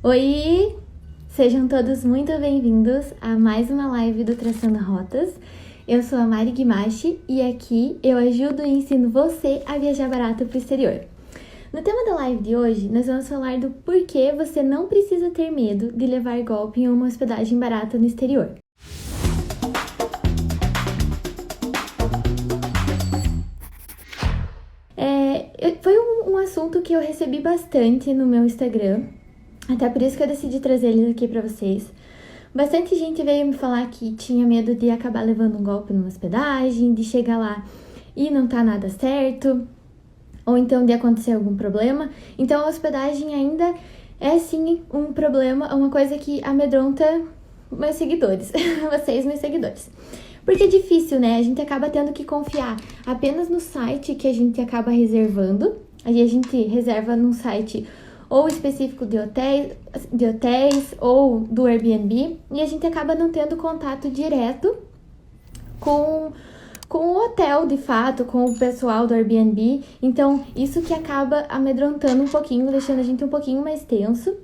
Oi! Sejam todos muito bem-vindos a mais uma live do Traçando Rotas. Eu sou a Mari Guimachi e aqui eu ajudo e ensino você a viajar barato para o exterior. No tema da live de hoje, nós vamos falar do porquê você não precisa ter medo de levar golpe em uma hospedagem barata no exterior. Foi um assunto que eu recebi bastante no meu Instagram, até por isso que eu decidi trazer ele aqui pra vocês. Bastante gente veio me falar que tinha medo de acabar levando um golpe numa hospedagem, de chegar lá e não tá nada certo, ou então de acontecer algum problema. Então a hospedagem ainda é sim um problema, uma coisa que amedronta meus seguidores, vocês, meus seguidores. Porque é difícil, né? A gente acaba tendo que confiar apenas no site que a gente acaba reservando. Aí a gente reserva num site ou específico de hotéis ou do Airbnb. E a gente acaba não tendo contato direto com o hotel, de fato, com o pessoal do Airbnb. Então, isso que acaba amedrontando um pouquinho, deixando a gente um pouquinho mais tenso.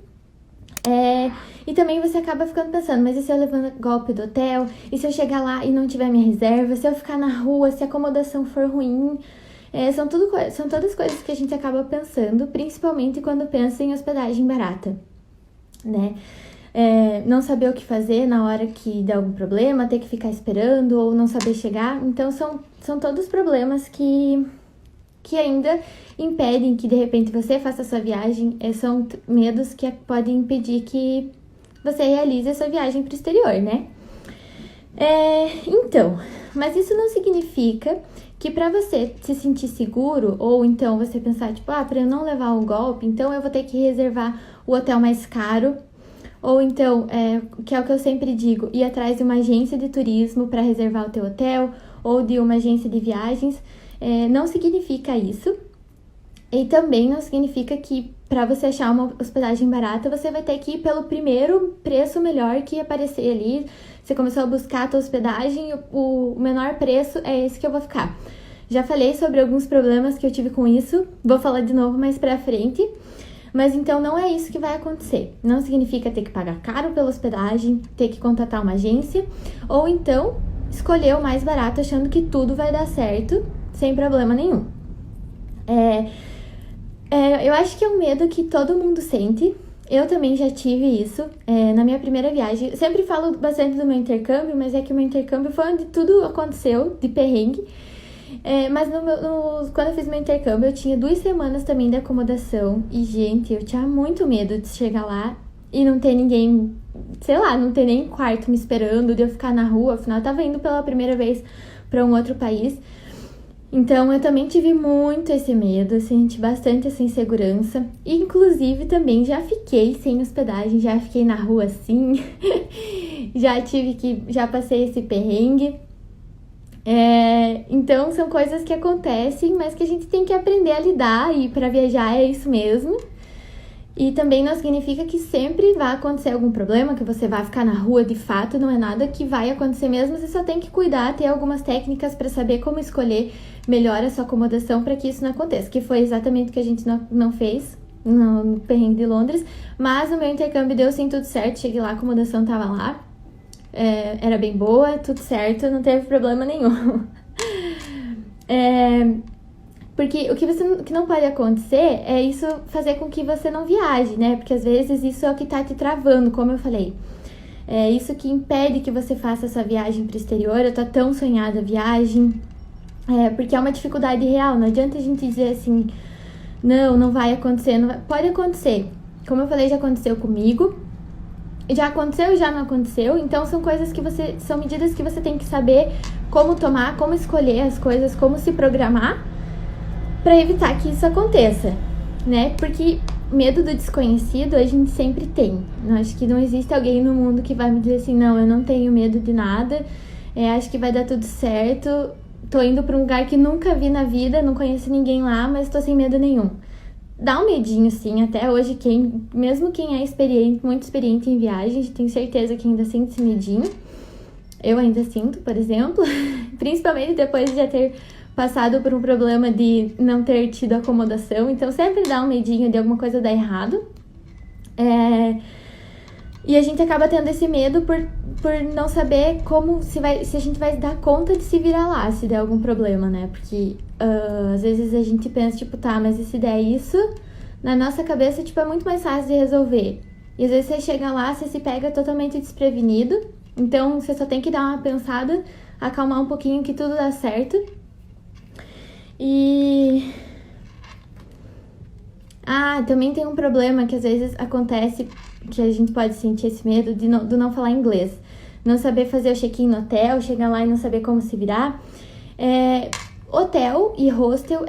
E também você acaba ficando pensando, mas e se eu levar golpe do hotel? E se eu chegar lá e não tiver minha reserva? Se eu ficar na rua, se a acomodação for ruim? São todas coisas que a gente acaba pensando, principalmente quando pensa em hospedagem barata, né? Não saber o que fazer na hora que der algum problema, ter que ficar esperando ou não saber chegar. Então, são todos problemas que ainda impedem que de repente você faça a sua viagem, são medos que podem impedir que você realize a sua viagem para o exterior, né? Então, mas isso não significa que para você se sentir seguro, ou então você pensar, tipo, para eu não levar um golpe, então eu vou ter que reservar o hotel mais caro, ou então, que é o que eu sempre digo, ir atrás de uma agência de turismo para reservar o teu hotel, ou de uma agência de viagens. Não significa isso. E também não significa que para você achar uma hospedagem barata, você vai ter que ir pelo primeiro preço melhor que aparecer ali. Você começou a buscar a tua hospedagem, o menor preço é esse que eu vou ficar. Já falei sobre alguns problemas que eu tive com isso, vou falar de novo mais pra frente. Mas então não é isso que vai acontecer. Não significa ter que pagar caro pela hospedagem, ter que contratar uma agência, ou então escolher o mais barato achando que tudo vai dar certo, sem problema nenhum. Eu acho que é um medo que todo mundo sente. Eu também já tive isso na minha primeira viagem. Eu sempre falo bastante do meu intercâmbio, mas é que o meu intercâmbio foi onde tudo aconteceu, de perrengue. Mas quando eu fiz meu intercâmbio, eu tinha 2 semanas também de acomodação. E, gente, eu tinha muito medo de chegar lá e não ter ninguém, sei lá, não ter nem quarto me esperando, de eu ficar na rua. Afinal, eu tava indo pela primeira vez para um outro país. Então, eu também tive muito esse medo, senti bastante essa insegurança. Inclusive, também já fiquei sem hospedagem, já fiquei na rua assim, já passei esse perrengue. Então, são coisas que acontecem, mas que a gente tem que aprender a lidar, e para viajar é isso mesmo. E também não significa que sempre vai acontecer algum problema, que você vai ficar na rua de fato, não é nada que vai acontecer mesmo, você só tem que cuidar, ter algumas técnicas para saber como escolher melhor a sua acomodação para que isso não aconteça, que foi exatamente o que a gente não fez no perrengue de Londres, mas o meu intercâmbio deu sim tudo certo, cheguei lá, a acomodação tava lá, era bem boa, tudo certo, não teve problema nenhum. Porque o que não pode acontecer é isso fazer com que você não viaje, né? Porque às vezes isso é o que tá te travando, como eu falei. É isso que impede que você faça essa viagem pro exterior, a tua tão sonhada viagem. Porque é uma dificuldade real, não adianta a gente dizer assim, não vai acontecer, não vai. Pode acontecer. Como eu falei, já aconteceu comigo. Já aconteceu e já não aconteceu, então são são medidas que você tem que saber como tomar, como escolher as coisas, como se programar para evitar que isso aconteça, né? Porque medo do desconhecido a gente sempre tem. Eu acho que não existe alguém no mundo que vai me dizer assim, não, eu não tenho medo de nada, acho que vai dar tudo certo, tô indo para um lugar que nunca vi na vida, não conheço ninguém lá, mas tô sem medo nenhum. Dá um medinho, sim, até hoje, mesmo quem é experiente, muito experiente em viagens, tenho certeza que ainda sente esse medinho. Eu ainda sinto, por exemplo, principalmente depois de já ter passado por um problema de não ter tido acomodação, então sempre dá um medinho de alguma coisa dar errado. E a gente acaba tendo esse medo por não saber se a gente vai dar conta de se virar lá, se der algum problema, né? Porque às vezes a gente pensa, tipo, tá, mas e se der isso, na nossa cabeça, tipo, é muito mais fácil de resolver. E às vezes você chega lá, você se pega totalmente desprevenido. Então, você só tem que dar uma pensada, acalmar um pouquinho que tudo dá certo. E... também tem um problema que às vezes acontece, que a gente pode sentir esse medo de não falar inglês. Não saber fazer o check-in no hotel, chegar lá e não saber como se virar. Hotel e hostel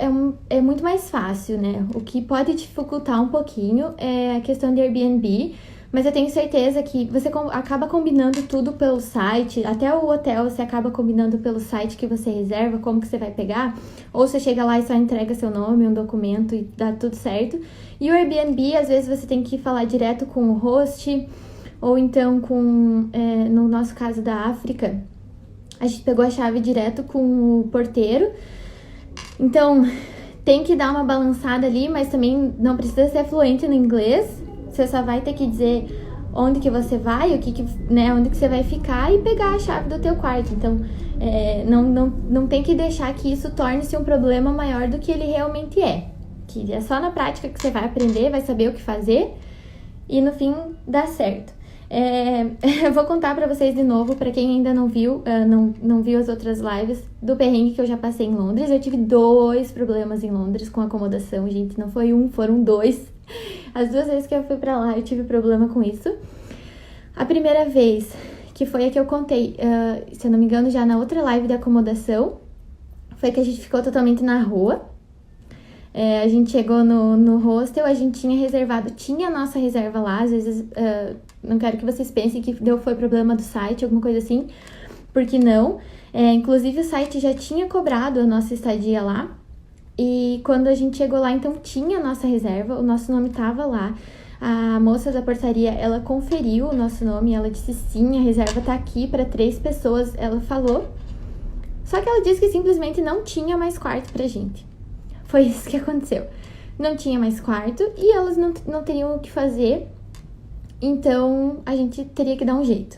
é muito mais fácil, né? O que pode dificultar um pouquinho é a questão de Airbnb, mas eu tenho certeza que você acaba combinando tudo pelo site, até o hotel você acaba combinando pelo site que você reserva, como que você vai pegar, ou você chega lá e só entrega seu nome, um documento e dá tudo certo. E o Airbnb, às vezes você tem que falar direto com o host, ou então no nosso caso da África, a gente pegou a chave direto com o porteiro. Então, tem que dar uma balançada ali, mas também não precisa ser fluente no inglês. Você só vai ter que dizer onde que você vai, onde que você vai ficar e pegar a chave do teu quarto. Então, não tem que deixar que isso torne-se um problema maior do que ele realmente é. Que é só na prática que você vai aprender, vai saber o que fazer e no fim dá certo. Eu vou contar pra vocês de novo, pra quem ainda não viu, não viu as outras lives, do perrengue que eu já passei em Londres. Eu tive 2 problemas em Londres com acomodação, gente, não foi um, foram 2. As 2 vezes que eu fui pra lá eu tive problema com isso. A primeira vez, que foi a que eu contei, se eu não me engano, já na outra live de acomodação, foi que a gente ficou totalmente na rua. A gente chegou no hostel, a gente tinha a nossa reserva lá, às vezes, não quero que vocês pensem que foi problema do site, alguma coisa assim, porque não. Inclusive o site já tinha cobrado a nossa estadia lá, e quando a gente chegou lá, então tinha a nossa reserva, o nosso nome tava lá. A moça da portaria, ela conferiu o nosso nome, ela disse sim, a reserva tá aqui para 3 pessoas, ela falou. Só que ela disse que simplesmente não tinha mais quarto pra gente. Foi isso que aconteceu. Não tinha mais quarto e elas não teriam o que fazer, então a gente teria que dar um jeito.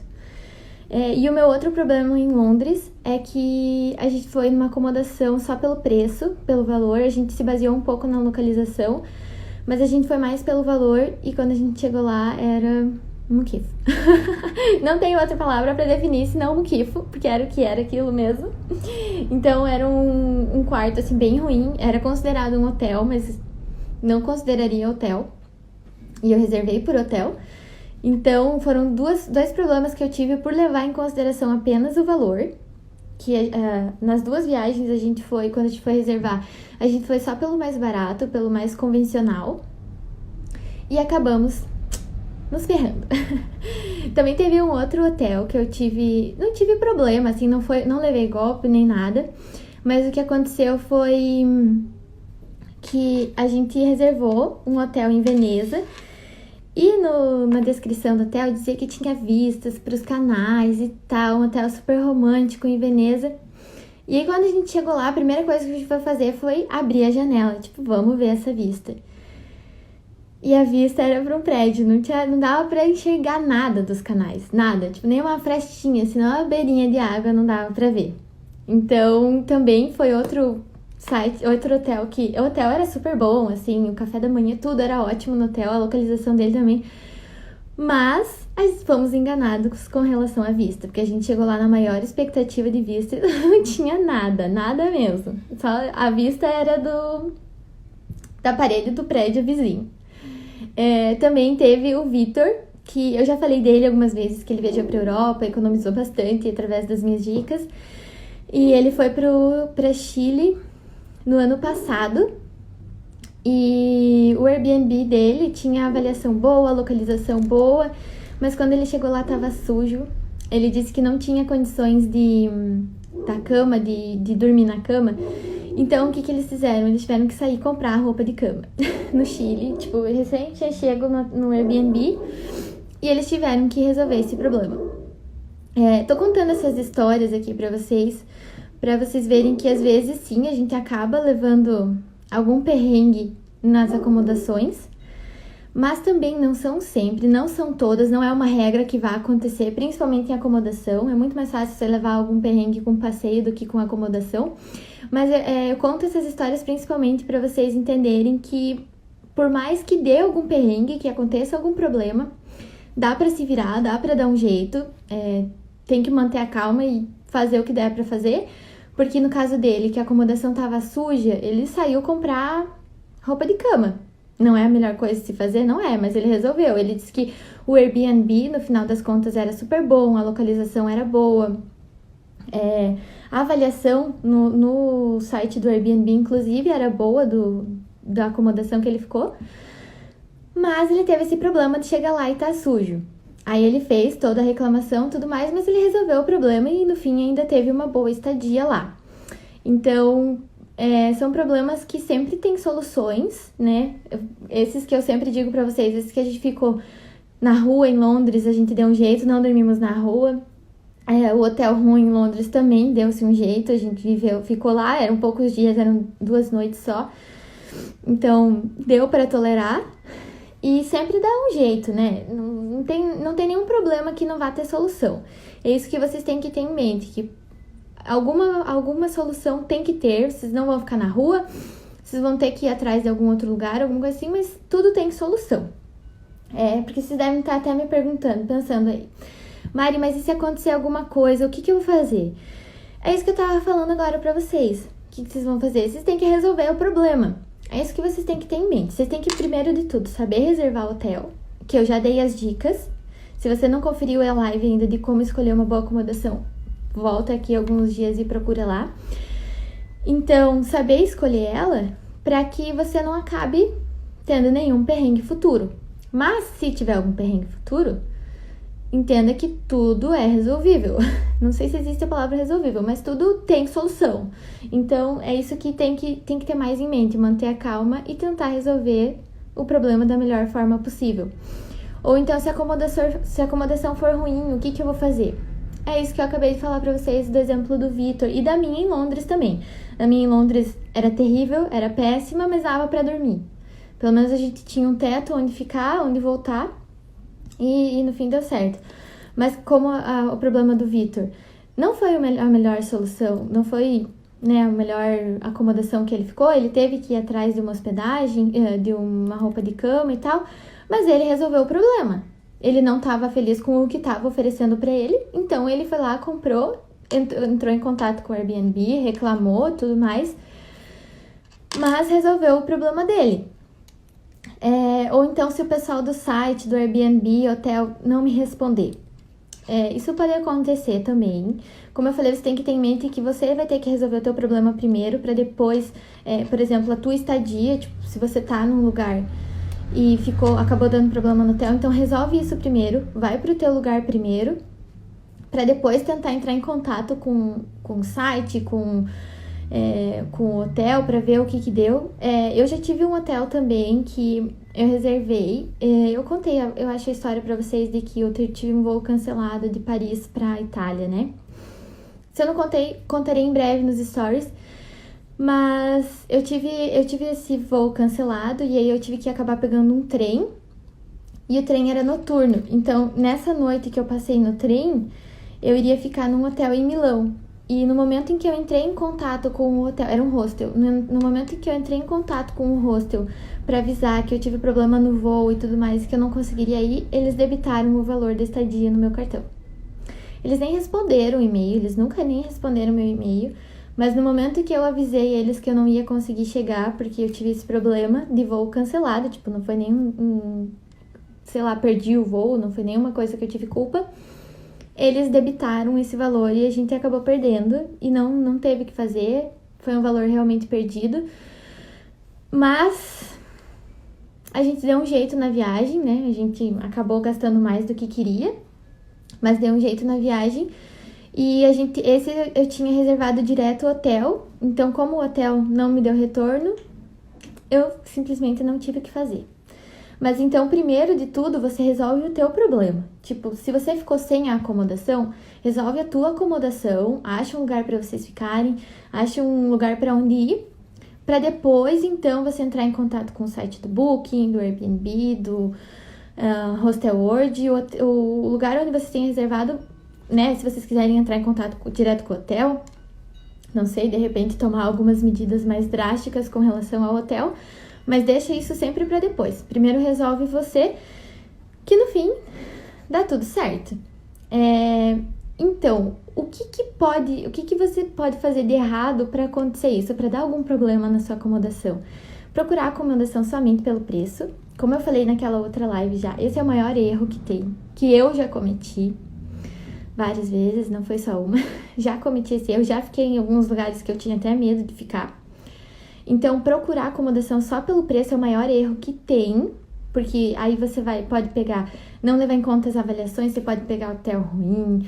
E o meu outro problema em Londres é que a gente foi numa acomodação só pelo preço, pelo valor. A gente se baseou um pouco na localização, mas a gente foi mais pelo valor e quando a gente chegou lá era muquifo. Não tem outra palavra pra definir senão muquifo, porque era o que era aquilo mesmo. Então era um quarto assim bem ruim, era considerado um hotel, mas não consideraria hotel. E eu reservei por hotel. Então foram dois problemas que eu tive por levar em consideração apenas o valor. Que nas 2 viagens quando a gente foi reservar, a gente foi só pelo mais barato, pelo mais convencional. E acabamos nos ferrando. Também teve um outro hotel que não tive problema, assim, não levei golpe nem nada, mas o que aconteceu foi que a gente reservou um hotel em Veneza e na descrição do hotel dizia que tinha vistas para os canais e tal, um hotel super romântico em Veneza. E aí quando a gente chegou lá, a primeira coisa que a gente foi fazer foi abrir a janela, tipo, vamos ver essa vista. E a vista era para um prédio, não dava para enxergar nada dos canais, nada, tipo, nem uma frestinha, senão uma beirinha de água não dava para ver. Então, também foi outro hotel o hotel era super bom, assim, o café da manhã, tudo era ótimo no hotel, a localização dele também. Mas fomos enganados com relação à vista, porque a gente chegou lá na maior expectativa de vista e não tinha nada mesmo. Só a vista era da parede do prédio vizinho. Também teve o Vitor, que eu já falei dele algumas vezes, que ele viajou para a Europa, economizou bastante através das minhas dicas. E ele foi para Chile no ano passado. E o Airbnb dele tinha avaliação boa, localização boa, mas quando ele chegou lá estava sujo. Ele disse que não tinha condições de dormir na cama. Então, o que eles fizeram? Eles tiveram que sair e comprar roupa de cama no Chile. Tipo, recém tinha chego no Airbnb e eles tiveram que resolver esse problema. Tô contando essas histórias aqui pra vocês verem que às vezes sim, a gente acaba levando algum perrengue nas acomodações, Mas também não são sempre, não são todas, não é uma regra que vai acontecer, principalmente em acomodação. É muito mais fácil você levar algum perrengue com passeio do que com acomodação. Mas eu conto essas histórias principalmente para vocês entenderem que, por mais que dê algum perrengue, que aconteça algum problema, dá para se virar, dá para dar um jeito, tem que manter a calma e fazer o que der para fazer, porque no caso dele, que a acomodação tava suja, ele saiu comprar roupa de cama. Não é a melhor coisa de se fazer? Não é, mas ele resolveu. Ele disse que o Airbnb, no final das contas, era super bom, a localização era boa. A avaliação no site do Airbnb, inclusive, era boa da acomodação que ele ficou. Mas ele teve esse problema de chegar lá e tá sujo. Aí ele fez toda a reclamação e tudo mais, mas ele resolveu o problema e no fim ainda teve uma boa estadia lá. Então, são problemas que sempre tem soluções, né? Esses que eu sempre digo pra vocês, esses que a gente ficou na rua em Londres, a gente deu um jeito, não dormimos na rua. O hotel ruim em Londres também deu-se um jeito, a gente ficou lá, eram poucos dias, eram 2 noites só. Então, deu pra tolerar. E sempre dá um jeito, né? Não tem nenhum problema que não vá ter solução. É isso que vocês têm que ter em mente, que alguma solução tem que ter, vocês não vão ficar na rua, vocês vão ter que ir atrás de algum outro lugar, alguma coisa assim, mas tudo tem solução. Porque vocês devem estar até me perguntando, pensando aí, Mari, mas e se acontecer alguma coisa, o que eu vou fazer? É isso que eu tava falando agora pra vocês. O que vocês vão fazer? Vocês têm que resolver o problema. É isso que vocês têm que ter em mente. Vocês têm que, primeiro de tudo, saber reservar o hotel, que eu já dei as dicas. Se você não conferiu a live ainda de como escolher uma boa acomodação, volta aqui alguns dias e procura lá. Então, saber escolher ela para que você não acabe tendo nenhum perrengue futuro. Mas, se tiver algum perrengue futuro, entenda que tudo é resolvível. Não sei se existe a palavra resolvível, mas tudo tem solução. Então, é isso que tem que ter mais em mente, manter a calma e tentar resolver o problema da melhor forma possível. Ou então, se a acomodação for ruim, o que eu vou fazer? É isso que eu acabei de falar pra vocês do exemplo do Vitor e da minha em Londres também. A minha em Londres era terrível, era péssima, mas dava pra dormir. Pelo menos a gente tinha um teto onde ficar, onde voltar. E no fim deu certo. Mas como o problema do Vitor não foi a melhor solução, não foi, né, a melhor acomodação que ele ficou, ele teve que ir atrás de uma hospedagem, de uma roupa de cama e tal, mas ele resolveu o problema. Ele não estava feliz com o que estava oferecendo para ele, então ele foi lá, comprou, entrou em contato com o Airbnb, reclamou, tudo mais, mas resolveu o problema dele. Ou então, se o pessoal do site, do Airbnb, hotel, não me responder. Isso pode acontecer também. Como eu falei, você tem que ter em mente que você vai ter que resolver o teu problema primeiro, para depois, por exemplo, a tua estadia, tipo, se você tá num lugar e acabou dando problema no hotel, então resolve isso primeiro, vai pro teu lugar primeiro, para depois tentar entrar em contato com o site, com o hotel, para ver o que deu. Eu já tive um hotel também que eu reservei. Eu contei, eu acho a história para vocês de que eu tive um voo cancelado de Paris para Itália, né? Se eu não contei, contarei em breve nos stories. Mas eu tive esse voo cancelado e aí eu tive que acabar pegando um trem. E o trem era noturno. Então, nessa noite que eu passei no trem, eu iria ficar num hotel em Milão. E no momento em que eu entrei em contato com o hotel, era um hostel, no momento em que eu entrei em contato com o hostel para avisar que eu tive problema no voo e tudo mais, que eu não conseguiria ir, eles debitaram o valor da estadia no meu cartão. Eles nem responderam o e-mail, eles nunca nem responderam meu e-mail, mas no momento que eu avisei eles que eu não ia conseguir chegar, porque eu tive esse problema de voo cancelado, tipo, não foi nem sei lá, perdi o voo, não foi nenhuma coisa que eu tive culpa, eles debitaram esse valor e a gente acabou perdendo e não teve o que fazer, foi um valor realmente perdido, mas a gente deu um jeito na viagem, né, a gente acabou gastando mais do que queria, mas deu um jeito na viagem e esse eu tinha reservado direto o hotel, então como o hotel não me deu retorno, eu simplesmente não tive o que fazer. Mas então, primeiro de tudo, você resolve o teu problema. Tipo, se você ficou sem a acomodação, resolve a tua acomodação, acha um lugar para vocês ficarem, acha um lugar para onde ir, para depois, então, você entrar em contato com o site do Booking, do Airbnb, do Hostelworld, o lugar onde você tem reservado, né? Se vocês quiserem entrar em contato direto com o hotel, não sei, de repente tomar algumas medidas mais drásticas com relação ao hotel, mas deixa isso sempre para depois. Primeiro resolve você, que no fim dá tudo certo. Então, o que você pode fazer de errado para acontecer isso, para dar algum problema na sua acomodação? Procurar acomodação somente pelo preço. Como eu falei naquela outra live já, esse é o maior erro que tem, que eu já cometi várias vezes, não foi só uma. Já cometi esse erro, já fiquei em alguns lugares que eu tinha até medo de ficar. Então, procurar acomodação só pelo preço é o maior erro que tem, porque aí você pode pegar, não levar em conta as avaliações, você pode pegar hotel ruim,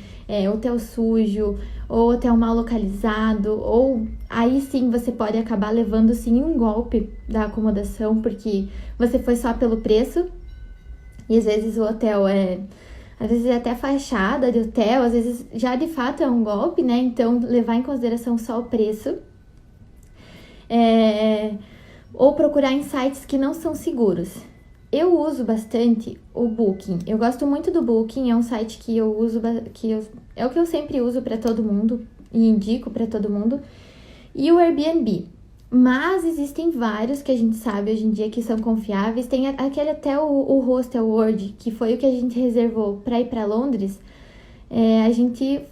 hotel sujo, ou hotel mal localizado, ou aí sim você pode acabar levando sim um golpe da acomodação, porque você foi só pelo preço, e às vezes o hotel às vezes é até fachada de hotel, às vezes já de fato é um golpe, né? Então, levar em consideração só o preço. Ou procurar em sites que não são seguros. Eu uso bastante o Booking. Eu gosto muito do Booking, é um site que eu uso, é o que eu sempre uso para todo mundo e indico para todo mundo. E o Airbnb. Mas existem vários que a gente sabe hoje em dia que são confiáveis. Tem aquele até o Hostelworld, que foi o que a gente reservou para ir para Londres. A gente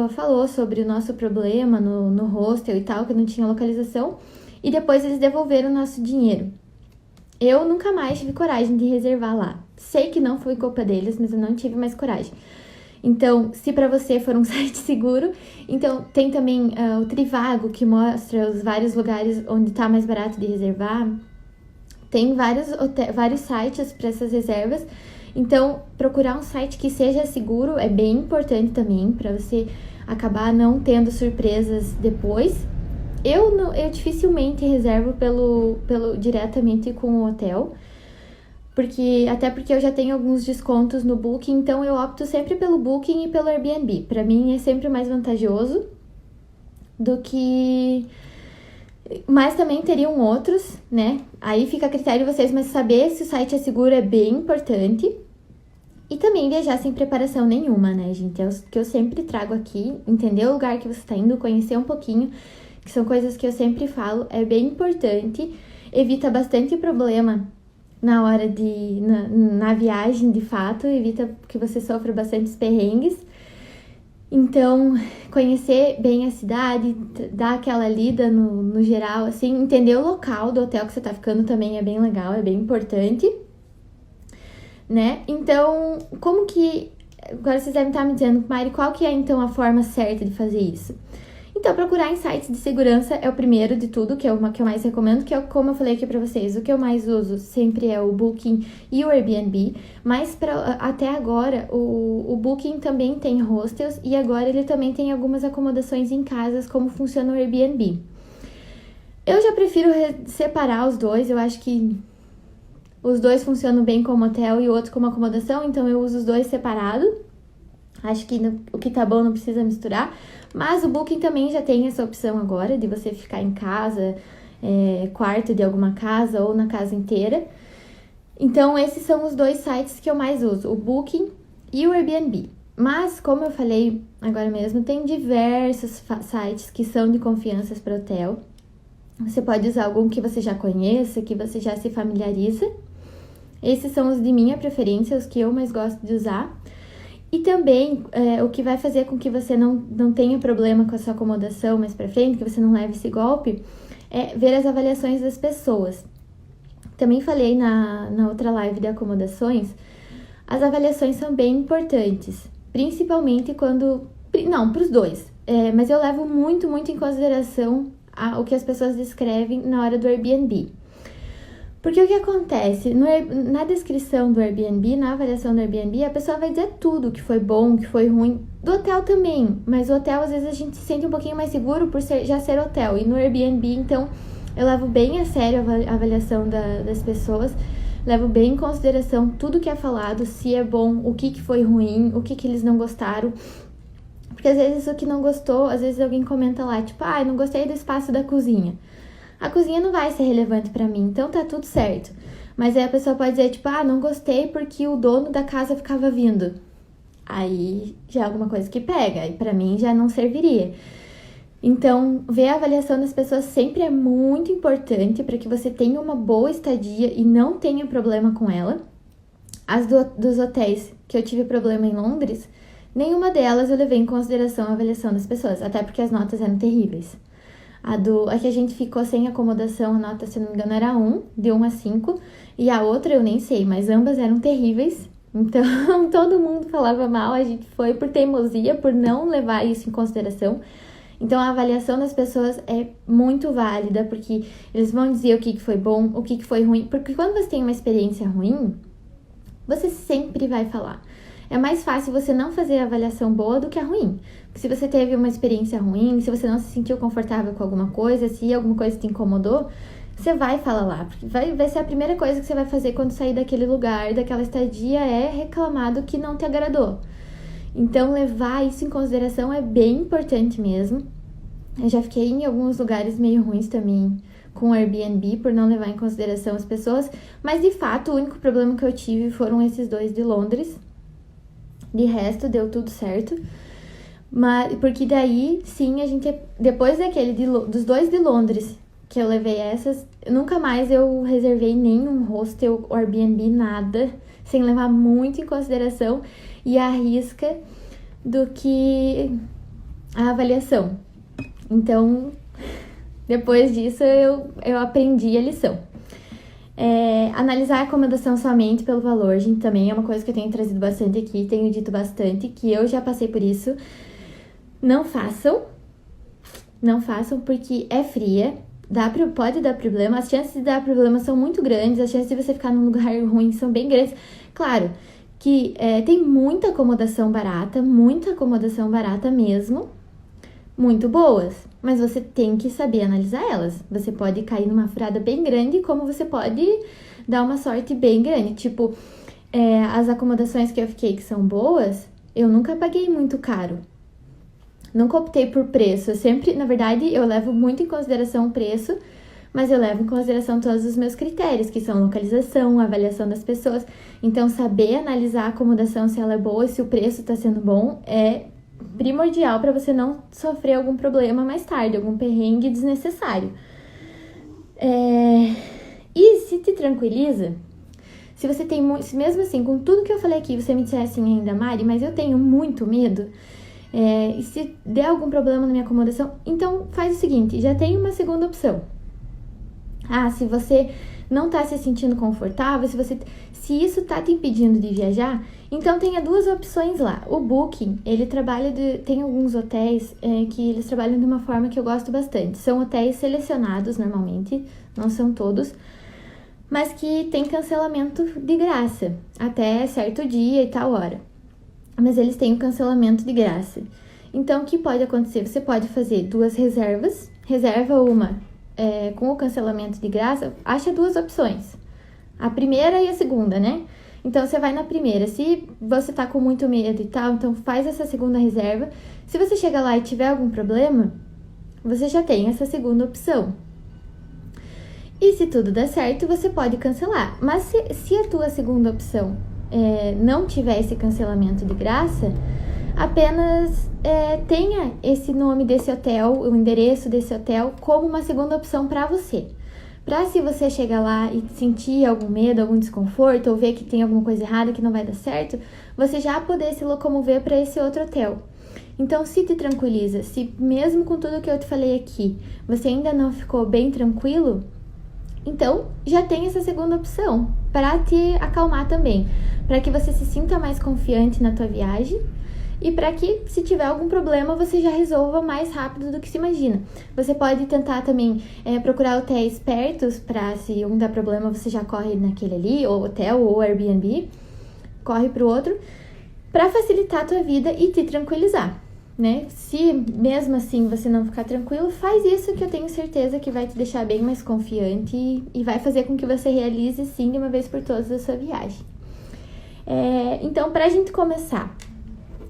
falou sobre o nosso problema no hostel e tal, que não tinha localização. E depois eles devolveram o nosso dinheiro. Eu nunca mais tive coragem de reservar lá. Sei que não foi culpa deles, mas eu não tive mais coragem. Então, se para você for um site seguro, então tem também o Trivago, que mostra os vários lugares onde tá mais barato de reservar. Tem vários sites para essas reservas. Então, procurar um site que seja seguro é bem importante também, para você acabar não tendo surpresas depois. Eu dificilmente reservo diretamente com o hotel, até porque eu já tenho alguns descontos no Booking, então eu opto sempre pelo Booking e pelo Airbnb. Para mim é sempre mais vantajoso do que... Mas também teriam outros, né? Aí fica a critério de vocês, mas saber se o site é seguro é bem importante. E também viajar sem preparação nenhuma, né, gente? É o que eu sempre trago aqui, entender o lugar que você está indo, conhecer um pouquinho, que são coisas que eu sempre falo, é bem importante, evita bastante problema na hora na viagem, de fato, evita que você sofra bastantes perrengues. Então, conhecer bem a cidade, dar aquela lida no geral, assim, entender o local do hotel que você tá ficando também é bem legal, é bem importante, né? Então, agora vocês devem estar me dizendo, Mari, qual que é então a forma certa de fazer isso? Então, procurar em sites de segurança é o primeiro de tudo, que é o que eu mais recomendo, que é como eu falei aqui pra vocês, o que eu mais uso sempre é o Booking e o Airbnb, mas até agora o Booking também tem hostels e agora ele também tem algumas acomodações em casas, como funciona o Airbnb. Eu já prefiro separar os dois, eu acho que os dois funcionam bem como hotel e o outro como acomodação, então eu uso os dois separados. Acho que o que tá bom não precisa misturar. Mas o Booking também já tem essa opção agora de você ficar em casa, quarto de alguma casa ou na casa inteira. Então, esses são os dois sites que eu mais uso, o Booking e o Airbnb. Mas, como eu falei agora mesmo, tem diversos sites que são de confiança para hotel. Você pode usar algum que você já conheça, que você já se familiariza. Esses são os de minha preferência, os que eu mais gosto de usar. E também, o que vai fazer com que você não tenha problema com a sua acomodação mais pra frente, que você não leve esse golpe, é ver as avaliações das pessoas. Também falei na outra live de acomodações, as avaliações são bem importantes, principalmente quando... Não, pros dois, mas eu levo muito, muito em consideração o que as pessoas descrevem na hora do Airbnb. Porque o que acontece? Na descrição do Airbnb, na avaliação do Airbnb, a pessoa vai dizer tudo, que foi bom, que foi ruim. Do hotel também, mas o hotel às vezes a gente se sente um pouquinho mais seguro por já ser hotel. E no Airbnb, então, eu levo bem a sério a avaliação das pessoas, levo bem em consideração tudo que é falado, se é bom, o que foi ruim, o que eles não gostaram. Porque às vezes o que não gostou, às vezes alguém comenta lá, tipo, não gostei do espaço da cozinha. a cozinha não vai ser relevante pra mim, então tá tudo certo. Mas aí a pessoa pode dizer, tipo, não gostei porque o dono da casa ficava vindo. Aí já é alguma coisa que pega, e pra mim já não serviria. Então, ver a avaliação das pessoas sempre é muito importante para que você tenha uma boa estadia e não tenha problema com ela. As dos hotéis que eu tive problema em Londres, nenhuma delas eu levei em consideração a avaliação das pessoas, até porque as notas eram terríveis. A que a gente ficou sem acomodação, a nota, se não me engano, era 1, de 1 a 5, e a outra eu nem sei, mas ambas eram terríveis. Então, todo mundo falava mal, a gente foi por teimosia, por não levar isso em consideração. Então, a avaliação das pessoas é muito válida, porque eles vão dizer o que foi bom, o que foi ruim. Porque quando você tem uma experiência ruim, você sempre vai falar. É mais fácil você não fazer a avaliação boa do que a ruim. Porque se você teve uma experiência ruim, se você não se sentiu confortável com alguma coisa, se alguma coisa te incomodou, você vai falar lá. Porque vai ser a primeira coisa que você vai fazer quando sair daquele lugar, daquela estadia, é reclamar do que não te agradou. Então, levar isso em consideração é bem importante mesmo. Eu já fiquei em alguns lugares meio ruins também com o Airbnb por não levar em consideração as pessoas, mas de fato o único problema que eu tive foram esses 2 de Londres. De resto, deu tudo certo. Mas, porque daí, sim, a gente... Depois daquele dos 2 de Londres que eu levei essas, nunca mais eu reservei nenhum hostel ou Airbnb, nada, sem levar muito em consideração e a risca do que a avaliação. Então, depois disso, eu aprendi a lição. Analisar a acomodação somente pelo valor, gente, também é uma coisa que eu tenho trazido bastante aqui, tenho dito bastante, que eu já passei por isso. Não façam porque é fria, pode dar problema, as chances de dar problema são muito grandes, as chances de você ficar num lugar ruim são bem grandes. Claro que tem muita acomodação barata mesmo, muito boas, mas você tem que saber analisar elas. Você pode cair numa furada bem grande, como você pode dar uma sorte bem grande. Tipo, as acomodações que eu fiquei que são boas, eu nunca paguei muito caro. Nunca optei por preço. Eu sempre, na verdade, eu levo muito em consideração o preço, mas eu levo em consideração todos os meus critérios, que são localização, avaliação das pessoas. Então, saber analisar a acomodação, se ela é boa e se o preço está sendo bom, é primordial para você não sofrer algum problema mais tarde, algum perrengue desnecessário. E se te tranquiliza, se você tem muito, mesmo assim, com tudo que eu falei aqui, você me disser assim ainda, Mari, mas eu tenho muito medo, e se der algum problema na minha acomodação, então faz o seguinte, já tem uma segunda opção. Se você não tá se sentindo confortável, se isso tá te impedindo de viajar, então tenha 2 opções lá. O Booking, ele trabalha tem alguns hotéis que eles trabalham de uma forma que eu gosto bastante. São hotéis selecionados normalmente, não são todos, mas que tem cancelamento de graça, até certo dia e tal hora. Mas eles têm o cancelamento de graça. Então, o que pode acontecer? Você pode fazer 2 reservas, reserva uma com o cancelamento de graça, acha 2 opções. A primeira e a segunda, né? Então, você vai na primeira. Se você tá com muito medo e tal, então faz essa segunda reserva. Se você chegar lá e tiver algum problema, você já tem essa segunda opção. E se tudo der certo, você pode cancelar. Mas se a tua segunda opção não tiver esse cancelamento de graça, apenas tenha esse nome desse hotel, o endereço desse hotel, como uma segunda opção para você. Para se você chegar lá e sentir algum medo, algum desconforto, ou ver que tem alguma coisa errada, que não vai dar certo, você já poder se locomover para esse outro hotel. Então, se te tranquiliza, se mesmo com tudo que eu te falei aqui, você ainda não ficou bem tranquilo, então já tem essa segunda opção para te acalmar também, para que você se sinta mais confiante na tua viagem e para que, se tiver algum problema, você já resolva mais rápido do que se imagina. Você pode tentar também procurar hotéis pertos, para se um der problema, você já corre naquele ali, ou hotel, ou Airbnb, corre para o outro, para facilitar a tua vida e te tranquilizar, né? Se mesmo assim você não ficar tranquilo, faz isso que eu tenho certeza que vai te deixar bem mais confiante e vai fazer com que você realize, sim, de uma vez por todas a sua viagem. Então, pra gente começar,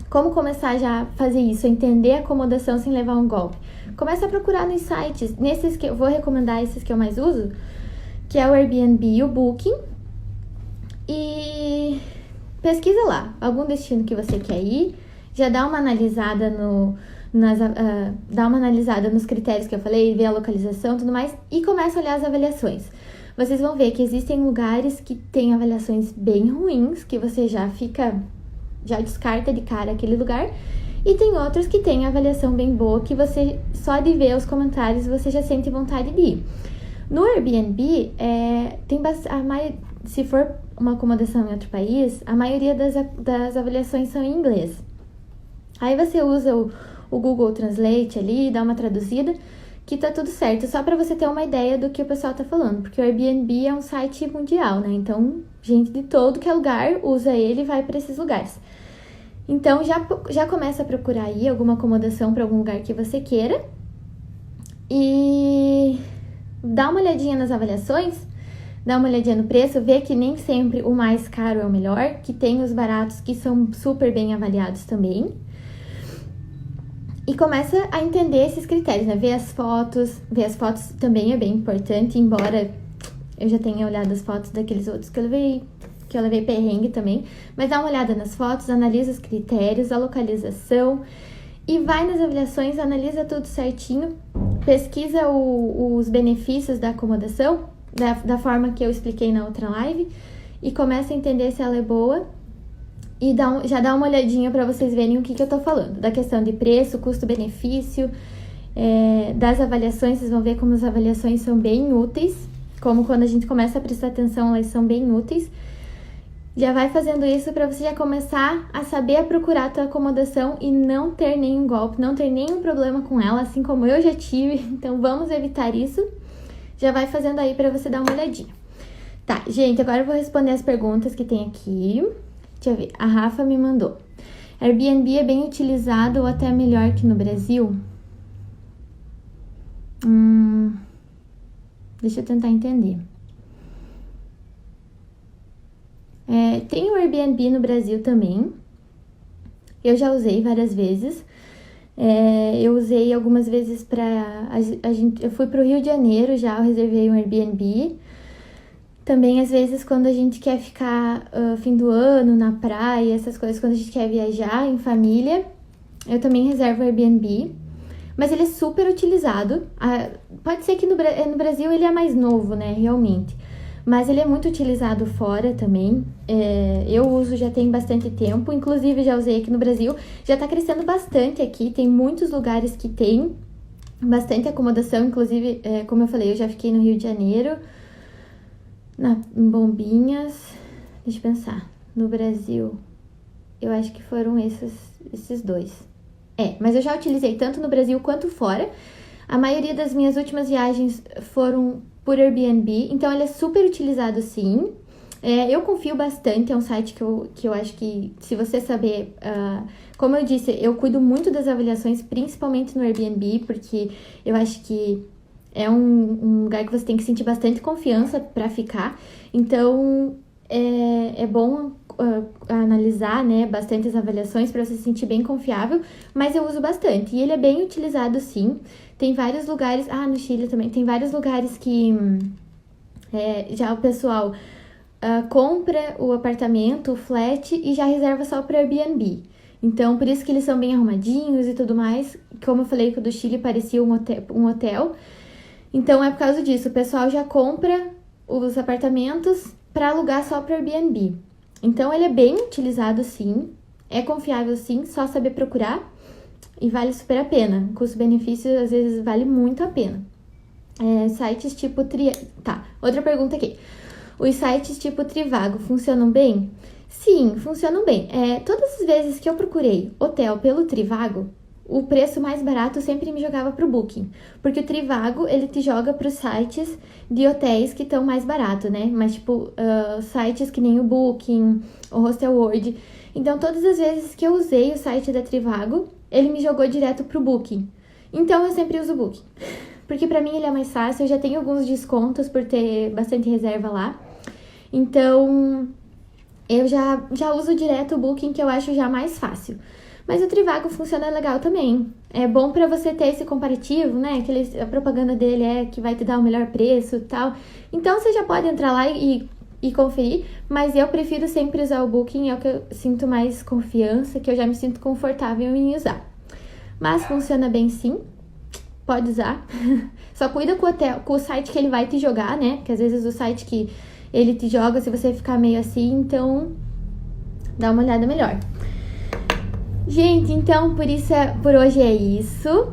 como começar já a fazer isso, a entender a acomodação sem levar um golpe? começa a procurar nos sites, nesses que eu vou recomendar, esses que eu mais uso, que é o Airbnb e o Booking, e pesquisa lá algum destino que você quer ir, já dá uma analisada dá uma analisada nos critérios que eu falei, vê a localização e tudo mais, e começa a olhar as avaliações. Vocês vão ver que existem lugares que têm avaliações bem ruins, que você já descarta de cara aquele lugar, e tem outros que têm avaliação bem boa, que você, só de ver os comentários, você já sente vontade de ir. No Airbnb, se for uma acomodação em outro país, a maioria das avaliações são em inglês. Aí você usa o Google Translate ali, dá uma traduzida, que tá tudo certo, só para você ter uma ideia do que o pessoal tá falando, porque o Airbnb é um site mundial, né? Então, gente de todo que é lugar usa ele e vai para esses lugares. Então, já começa a procurar aí alguma acomodação para algum lugar que você queira e dá uma olhadinha nas avaliações, dá uma olhadinha no preço, vê que nem sempre o mais caro é o melhor, que tem os baratos que são super bem avaliados também. E começa a entender esses critérios, né? Ver as fotos também é bem importante, embora eu já tenha olhado as fotos daqueles outros que eu levei perrengue também. Mas dá uma olhada nas fotos, analisa os critérios, a localização e vai nas avaliações, analisa tudo certinho, pesquisa os benefícios da acomodação, da forma que eu expliquei na outra live, e começa a entender se ela é boa. E já dá uma olhadinha para vocês verem o que eu tô falando. Da questão de preço, custo-benefício, das avaliações. Vocês vão ver como as avaliações são bem úteis. Como quando a gente começa a prestar atenção, elas são bem úteis. Já vai fazendo isso para você já começar a saber procurar a tua acomodação e não ter nenhum golpe, não ter nenhum problema com ela, assim como eu já tive. Então vamos evitar isso. Já vai fazendo aí para você dar uma olhadinha. Tá, gente, agora eu vou responder as perguntas que tem aqui. Deixa eu ver, a Rafa me mandou. Airbnb é bem utilizado ou até melhor que no Brasil? Deixa eu tentar entender. Tem o Airbnb no Brasil também. Eu já usei várias vezes. Eu usei algumas vezes eu fui pro Rio de Janeiro já, eu reservei um Airbnb. Também, às vezes, quando a gente quer ficar fim do ano, na praia, essas coisas, quando a gente quer viajar em família, eu também reservo o Airbnb. Mas ele é super utilizado. Pode ser que no Brasil ele é mais novo, né, realmente. Mas ele é muito utilizado fora também. Eu uso já tem bastante tempo, inclusive já usei aqui no Brasil. Já tá crescendo bastante aqui, tem muitos lugares que tem bastante acomodação. Inclusive, como eu falei, eu já fiquei no Rio de Janeiro, em Bombinhas, deixa eu pensar, no Brasil, eu acho que foram esses dois. Mas eu já utilizei tanto no Brasil quanto fora. A maioria das minhas últimas viagens foram por Airbnb, então ele é super utilizado sim. Eu confio bastante, é um site que eu acho que, se você saber, como eu disse, eu cuido muito das avaliações, principalmente no Airbnb, porque eu acho que é um lugar que você tem que sentir bastante confiança para ficar. Então, é bom analisar, né, bastante as avaliações para você se sentir bem confiável, mas eu uso bastante. E ele é bem utilizado, sim. Tem vários lugares... no Chile também. Tem vários lugares que já o pessoal compra o apartamento, o flat, e já reserva só para Airbnb. Então, por isso que eles são bem arrumadinhos e tudo mais. Como eu falei que o do Chile parecia um hotel. Então, é por causa disso. O pessoal já compra os apartamentos para alugar só para Airbnb. Então, ele é bem utilizado, sim. É confiável, sim. Só saber procurar. E vale super a pena. Custo-benefício, às vezes, vale muito a pena. Sites tipo... outra pergunta aqui. Os sites tipo Trivago funcionam bem? Sim, funcionam bem. Todas as vezes que eu procurei hotel pelo Trivago, o preço mais barato sempre me jogava pro Booking. Porque o Trivago, ele te joga pros sites de hotéis que estão mais barato, né? Mas, tipo, sites que nem o Booking, o Hostelworld. Então, todas as vezes que eu usei o site da Trivago, ele me jogou direto pro Booking. Então, eu sempre uso o Booking. Porque pra mim ele é mais fácil, eu já tenho alguns descontos por ter bastante reserva lá. Então, eu já uso direto o Booking, que eu acho já mais fácil. Mas o Trivago funciona legal também. É bom pra você ter esse comparativo, né? Que a propaganda dele é que vai te dar o melhor preço e tal. Então, você já pode entrar lá e conferir. Mas eu prefiro sempre usar o Booking, é o que eu sinto mais confiança, que eu já me sinto confortável em usar. Mas funciona bem sim. Pode usar. Só cuida com o site que ele vai te jogar, né? Porque às vezes o site que ele te joga, se você ficar meio assim, então dá uma olhada melhor. Gente, então por hoje é isso.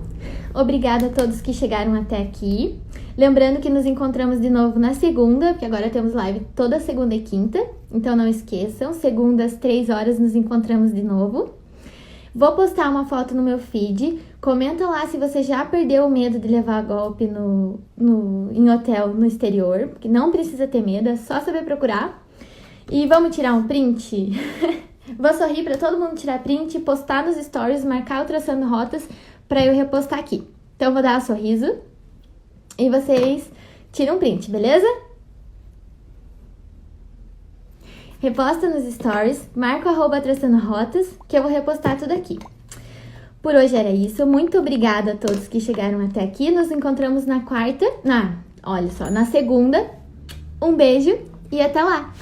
Obrigada a todos que chegaram até aqui. Lembrando que nos encontramos de novo na segunda, porque agora temos live toda segunda e quinta. Então não esqueçam, segunda às 3 horas nos encontramos de novo. Vou postar uma foto no meu feed. Comenta lá se você já perdeu o medo de levar golpe em hotel no exterior, porque não precisa ter medo, é só saber procurar. E vamos tirar um print? Vou sorrir para todo mundo tirar print, postar nos stories, marcar o Traçando Rotas para eu repostar aqui. Então, vou dar um sorriso e vocês tiram um print, beleza? Reposta nos stories, marca o @Traçando Rotas, que eu vou repostar tudo aqui. Por hoje era isso. Muito obrigada a todos que chegaram até aqui. Nos encontramos na quarta, na segunda. Um beijo e até lá!